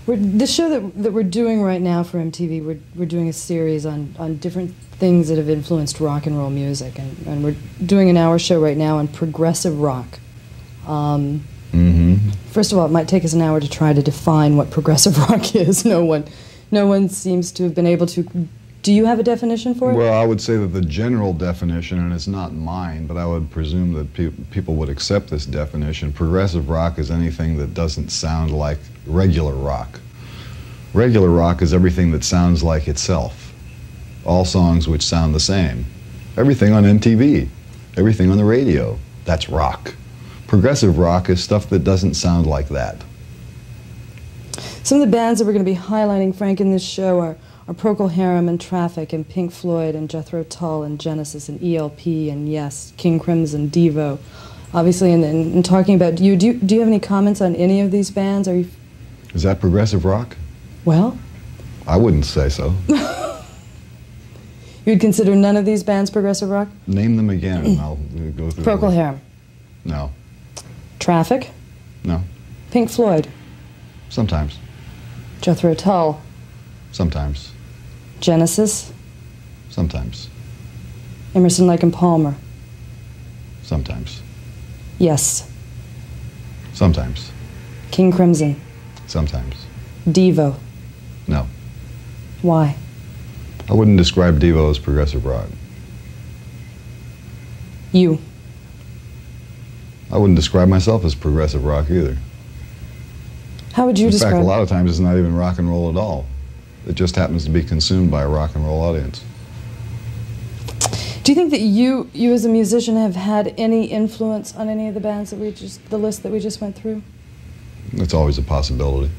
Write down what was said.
The show that we're doing right now for MTV, we're doing a series on different things that have influenced rock and roll music, and we're doing an hour show right now on progressive rock. First of all, it might take us an hour to try to define what progressive rock is. No one seems to have been able to. Do you have a definition for it? Well, I would say that the general definition, and it's not mine, but I would presume that people would accept this definition. Progressive rock is anything that doesn't sound like regular rock. Regular rock is everything that sounds like itself. All songs which sound the same. Everything on MTV, everything on the radio, that's rock. Progressive rock is stuff that doesn't sound like that. Some of the bands that we're going to be highlighting, Frank, in this show are Procol Harum and Traffic and Pink Floyd and Jethro Tull and Genesis and ELP and, yes, King Crimson, Devo. Obviously, in talking about you, do you have any comments on any of these bands? Is that progressive rock? Well, I wouldn't say so. You'd consider none of these bands progressive rock? Name them again and I'll go through Procol Harum. No. Traffic? No. Pink Floyd? Sometimes. Jethro Tull? Sometimes. Genesis? Sometimes. Emerson, Lake and Palmer? Sometimes. Yes. Sometimes. King Crimson? Sometimes. Devo? No. Why? I wouldn't describe Devo as progressive rock. You? I wouldn't describe myself as progressive rock either. How would you describe it? In fact, a lot of times it's not even rock and roll at all. It just happens to be consumed by a rock and roll audience. Do you think that you as a musician have had any influence on any of the bands that the list that we just went through? It's always a possibility.